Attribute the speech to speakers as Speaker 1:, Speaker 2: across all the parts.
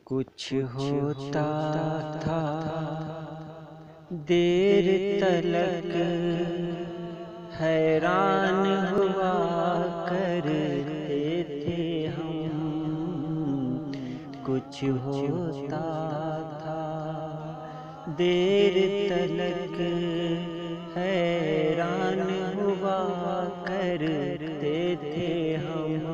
Speaker 1: کچھ ہوتا تھا دیر تلک حیران ہوا کرتے تھے ہم. کچھ ہوتا تھا دیر تلک حیران ہوا کرتے تھے ہم.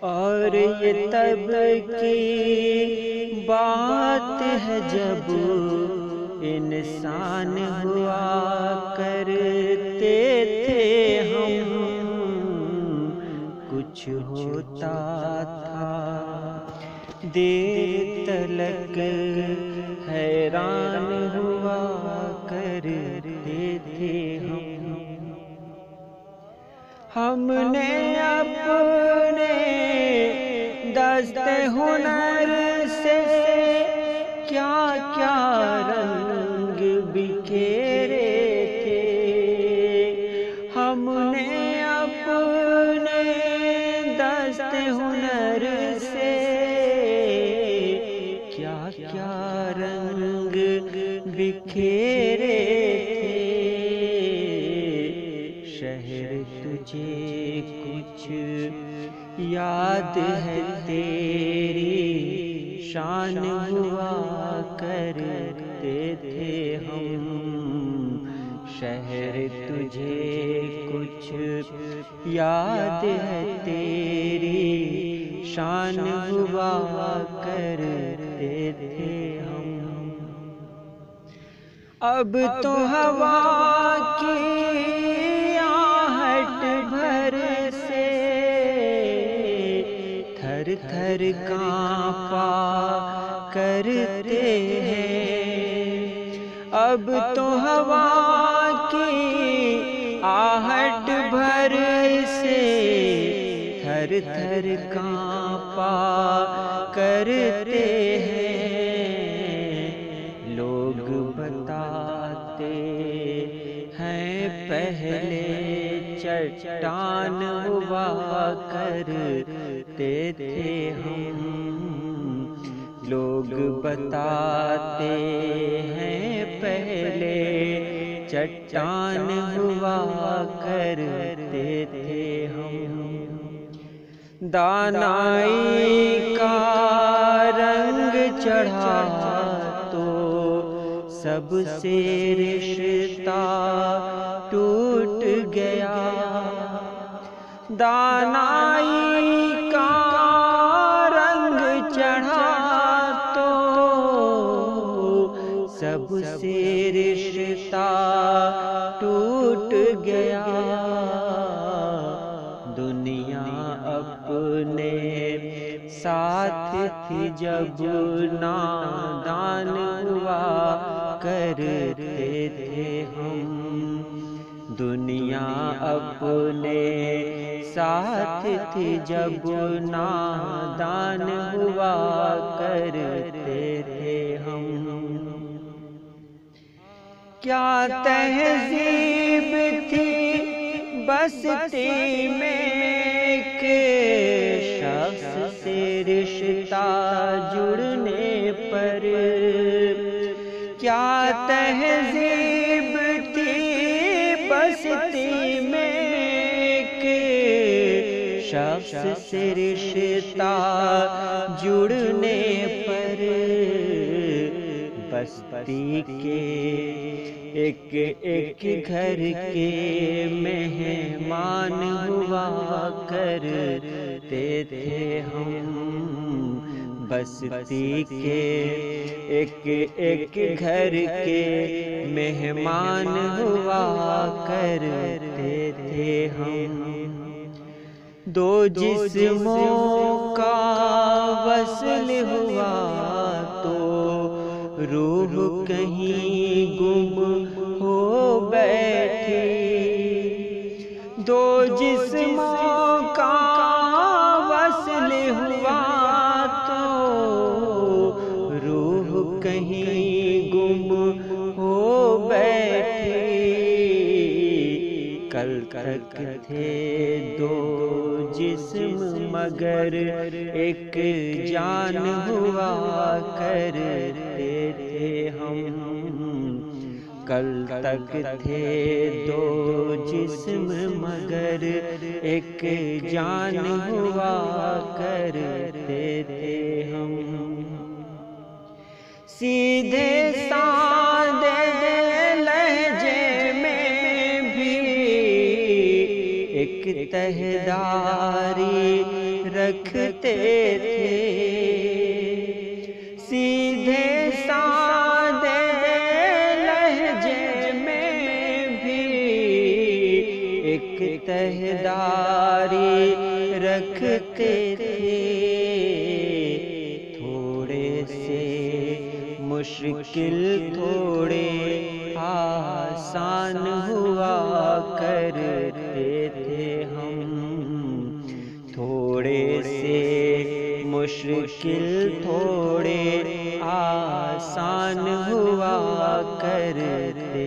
Speaker 1: اور یہ تب کی بات ہے جب انسان ہوا کرتے تھے ہم. کچھ ہوتا تھا دیر تلک حیران ہوا کرتے تھے ہم. ہم نے اپنے دست ہنر سے کیا کیا رنگ بکھیرے تھے. ہم نے اپنے دست ہنر سے کیا کیا رنگ بکھیرے تھے. شہر تجھے کچھ یاد ہے تیری شان ہوا کرتے تھے ہم. شہر تجھے کچھ یاد ہے تیری شان ہوا کرتے تھے ہم. اب تو ہوا کی آہٹ بھر سے تھر تھر کانپا کرتے ہیں. اب تو ہوا کی آہٹ بھر سے تھر تھر کانپا کرتے ہیں. لوگ بتاتے ہیں پہلے چٹان ہوا کرتے تھے ہم. لوگ بتاتے ہیں پہلے چٹان ہوا کرتے تھے ہم. دانائی کا رنگ چڑھا تو سب سے رشتہ ٹوٹ گیا. دانائی کا رنگ چڑھا تو سب سے رشتہ ٹوٹ گیا. دنیا اپنے ساتھ تھی جب نادان ہوا کرتے تھے ہم. دنیا اپنے ساتھ تھی جب نادان ہوا کرتے تھے ہم. کیا تہذیب تھی بستی میں ایک شخص سے رشتہ جڑنے پر. کیا تہذیب تھی بستی میں ایک شخص سے رشتہ جڑنے پر. بستی کے ایک ایک گھر کے مہمان ہوا کرتے تھے ہم. بستی کے ایک ایک گھر کے مہمان ہوا کرتے تھے ہم. دو جسموں کا وصل ہوا تو روح کہیں گم ہو بیٹھی. دو جسموں کا وصل ہوا تو روح کہیں گم ہو بیٹھی. کل تک تھے دو جسم مگر ایک جان ہوا کرتے تھے ہم، کل تک تھے دو جسم مگر ایک جان ہوا کرتے تھے ہم۔ سیدھے سادے لہجے میں بھی ایک تہداری رکھتے تھے، سیدھے سادے لہجے میں بھی ایک تہداری رکھتے تھے، تھوڑے سے مشکل تھوڑے آسان ہوا کرتے تھے ہم، تھوڑے سے مشکل تھوڑے آسان ہوا کرتے